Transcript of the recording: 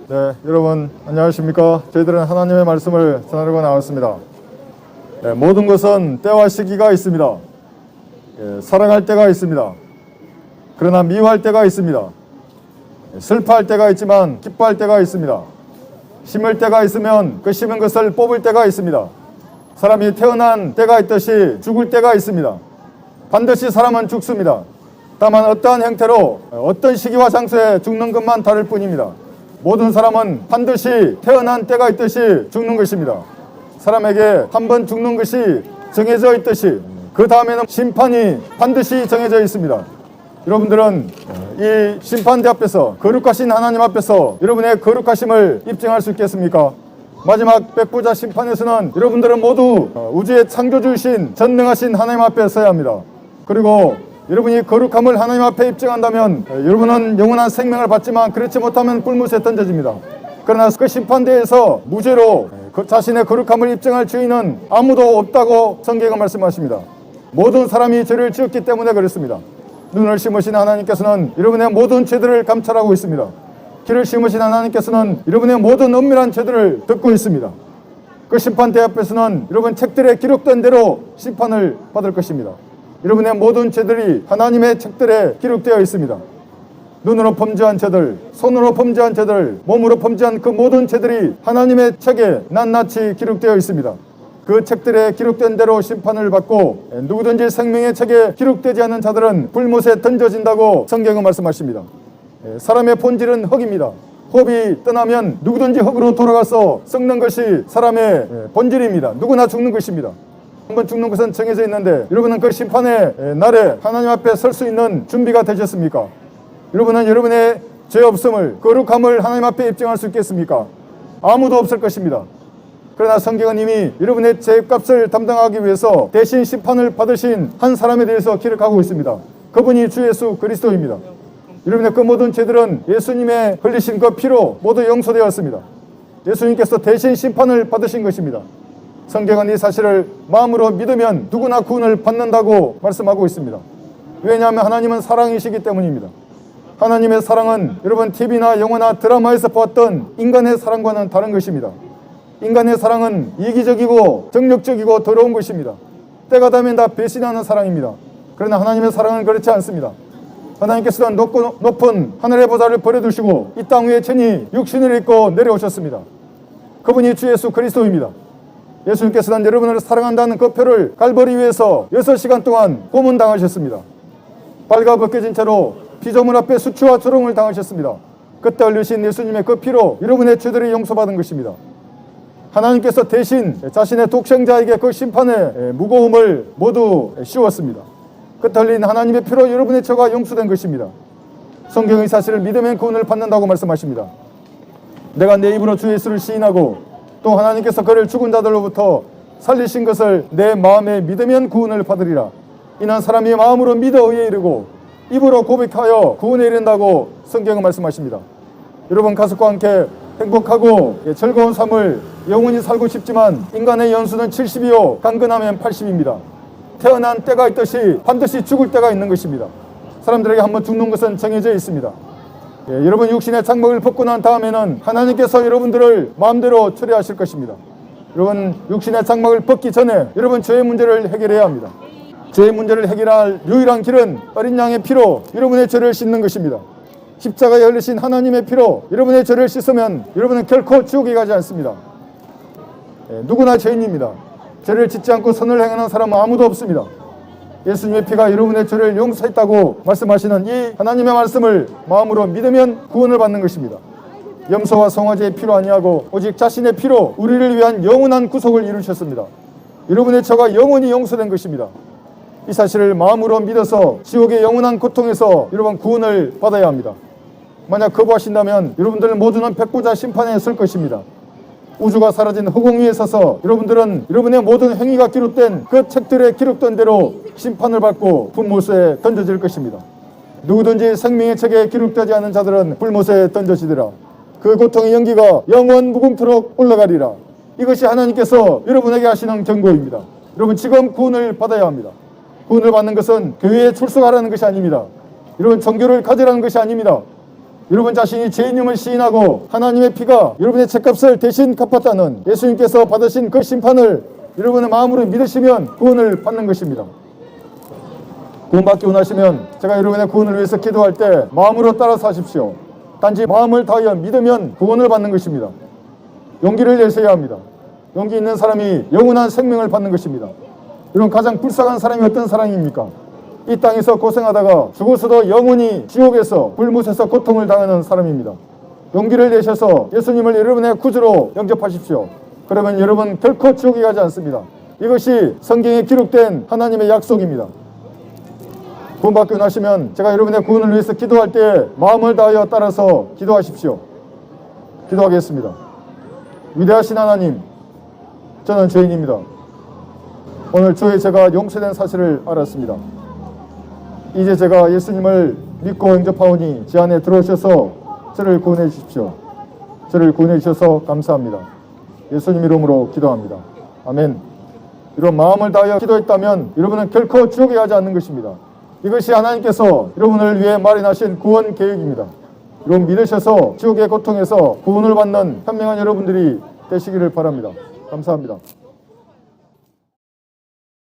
네, 여러분 안녕하십니까? 저희들은 하나님의 말씀을 전하려고 나왔습니다. 모든 것은 때와 시기가 있습니다. 사랑할 때가 있습니다. 그러나 미워할 때가 있습니다. 슬퍼할 때가 있지만 기뻐할 때가 있습니다. 심을 때가 있으면 그 심은 것을 뽑을 때가 있습니다. 사람이 태어난 때가 있듯이 죽을 때가 있습니다. 반드시 사람은 죽습니다. 다만 어떠한 형태로 어떤 시기와 장소에 죽는 것만 다를 뿐입니다. 모든 사람은 반드시 태어난 때가 있듯이 죽는 것입니다. 사람에게 한 번 죽는 것이 정해져 있듯이 그 다음에는 심판이 반드시 정해져 있습니다. 여러분들은 이 심판대 앞에서 거룩하신 하나님 앞에서 여러분의 거룩하심을 입증할 수 있겠습니까? 마지막 백보자 심판에서는 여러분들은 모두 우주의 창조주이신 전능하신 하나님 앞에 서야 합니다. 그리고 여러분이 거룩함을 하나님 앞에 입증한다면 여러분은 영원한 생명을 받지만 그렇지 못하면 불못에 던져집니다. 그러나 그 심판대에서 무죄로 자신의 거룩함을 입증할 주인은 아무도 없다고 성경은 말씀하십니다. 모든 사람이 죄를 지었기 때문에 그렇습니다. 눈을 심으신 하나님께서는 여러분의 모든 죄들을 감찰하고 있습니다. 귀를 심으신 하나님께서는 여러분의 모든 은밀한 죄들을 듣고 있습니다. 그 심판대 앞에서는 여러분 책들에 기록된 대로 심판을 받을 것입니다. 여러분의 모든 죄들이 하나님의 책들에 기록되어 있습니다. 눈으로 범죄한 죄들, 손으로 범죄한 죄들, 몸으로 범죄한 그 모든 죄들이 하나님의 책에 낱낱이 기록되어 있습니다. 그 책들에 기록된 대로 심판을 받고 누구든지 생명의 책에 기록되지 않은 자들은 불못에 던져진다고 성경은 말씀하십니다. 사람의 본질은 흙입니다. 흙이 떠나면 누구든지 흙으로 돌아가서 썩는 것이 사람의 본질입니다. 누구나 죽는 것입니다. 한번 죽는 것은 정해져 있는데 여러분은 그 심판의 날에 하나님 앞에 설 수 있는 준비가 되셨습니까? 여러분은 여러분의 죄 없음을, 거룩함을 하나님 앞에 입증할 수 있겠습니까? 아무도 없을 것입니다. 그러나 성경은 이미 여러분의 죄값을 담당하기 위해서 대신 심판을 받으신 한 사람에 대해서 기록하고 있습니다. 그분이 주 예수 그리스도입니다. 여러분의 그 모든 죄들은 예수님의 흘리신 그 피로 모두 용서되었습니다. 예수님께서 대신 심판을 받으신 것입니다. 성경은 이 사실을 마음으로 믿으면 누구나 구원을 받는다고 말씀하고 있습니다. 왜냐하면 하나님은 사랑이시기 때문입니다. 하나님의 사랑은 여러분 TV나 영화나 드라마에서 보았던 인간의 사랑과는 다른 것입니다. 인간의 사랑은 이기적이고 정력적이고 더러운 것입니다. 때가 되면 다 배신하는 사랑입니다. 그러나 하나님의 사랑은 그렇지 않습니다. 하나님께서는 높은 하늘의 보좌를 버려두시고 이 땅 위에 친히 육신을 입고 내려오셨습니다. 그분이 주 예수 그리스도입니다. 예수님께서는 여러분을 사랑한다는 그 표를 갈보리 위에서 6시간 동안 고문당하셨습니다. 빨가벗겨진 채로 피조물 앞에 수치와 조롱을 당하셨습니다. 그때 흘리신 예수님의 그 피로 여러분의 죄들이 용서받은 것입니다. 하나님께서 대신 자신의 독생자에게 그 심판의 무거움을 모두 씌웠습니다. 그때 흘린 하나님의 피로 여러분의 죄가 용서된 것입니다. 성경의 사실을 믿으면 구원을 받는다고 말씀하십니다. 내가 내 입으로 주 예수를 시인하고 또 하나님께서 그를 죽은 자들로부터 살리신 것을 내 마음에 믿으면 구원을 받으리라. 이는 사람이 마음으로 믿어 의에 이르고 입으로 고백하여 구원에 이른다고 성경은 말씀하십니다. 여러분 가족과 함께 행복하고 즐거운 삶을 영원히 살고 싶지만 인간의 연수는 70이요 강건하면 80입니다. 태어난 때가 있듯이 반드시 죽을 때가 있는 것입니다. 사람들에게 한번 죽는 것은 정해져 있습니다. 여러분 육신의 장막을 벗고 난 다음에는 하나님께서 여러분들을 마음대로 처리하실 것입니다. 여러분 육신의 장막을 벗기 전에 여러분 죄의 문제를 해결해야 합니다. 죄의 문제를 해결할 유일한 길은 어린 양의 피로 여러분의 죄를 씻는 것입니다. 십자가에 흘리신 하나님의 피로 여러분의 죄를 씻으면 여러분은 결코 지옥에 가지 않습니다. 누구나 죄인입니다. 죄를 짓지 않고 선을 행하는 사람은 아무도 없습니다. 예수님의 피가 여러분의 죄를 용서했다고 말씀하시는 이 하나님의 말씀을 마음으로 믿으면 구원을 받는 것입니다. 염소와 송아지의 피로 아니하고 오직 자신의 피로 우리를 위한 영원한 구속을 이루셨습니다. 여러분의 죄가 영원히 용서된 것입니다. 이 사실을 마음으로 믿어서 지옥의 영원한 고통에서 여러분 구원을 받아야 합니다. 만약 거부하신다면 여러분들 모두는 백보자 심판에 설 것입니다. 우주가 사라진 허공 위에 서서 여러분들은 여러분의 모든 행위가 기록된 그 책들에 기록된 대로 심판을 받고 불못에 던져질 것입니다. 누구든지 생명의 책에 기록되지 않은 자들은 불못에 던져지리라. 그 고통의 연기가 영원 무궁토록 올라가리라. 이것이 하나님께서 여러분에게 하시는 경고입니다. 여러분 지금 구원을 받아야 합니다. 구원을 받는 것은 교회에 출석하라는 것이 아닙니다. 여러분 종교를 가지라는 것이 아닙니다. 여러분 자신이 죄인임을 시인하고 하나님의 피가 여러분의 죄값을 대신 갚았다는 예수님께서 받으신 그 심판을 여러분의 마음으로 믿으시면 구원을 받는 것입니다. 구원받기 원하시면 제가 여러분의 구원을 위해서 기도할 때 마음으로 따라서 하십시오. 단지 마음을 다하여 믿으면 구원을 받는 것입니다. 용기를 내셔야 합니다. 용기 있는 사람이 영원한 생명을 받는 것입니다. 여러분, 가장 불쌍한 사람이 어떤 사람입니까? 이 땅에서 고생하다가 죽어서도 영원히 지옥에서 불못에서 고통을 당하는 사람입니다. 용기를 내셔서 예수님을 여러분의 구주로 영접하십시오. 그러면 여러분 결코 지옥에 가지 않습니다. 이것이 성경에 기록된 하나님의 약속입니다. 구원받기 원하시면 제가 여러분의 구원을 위해서 기도할 때 마음을 다하여 따라서 기도하십시오. 기도하겠습니다. 위대하신 하나님, 저는 죄인입니다. 오늘 주의 죄가 용서된 사실을 알았습니다. 이제 제가 예수님을 믿고 영접하오니 제 안에 들어오셔서 저를 구원해 주십시오. 저를 구원해 주셔서 감사합니다. 예수님 이름으로 기도합니다. 아멘. 이런 마음을 다하여 기도했다면 여러분은 결코 지옥에 가지 않는 것입니다. 이것이 하나님께서 여러분을 위해 마련하신 구원 계획입니다. 여러분 믿으셔서 지옥의 고통에서 구원을 받는 현명한 여러분들이 되시기를 바랍니다. 감사합니다.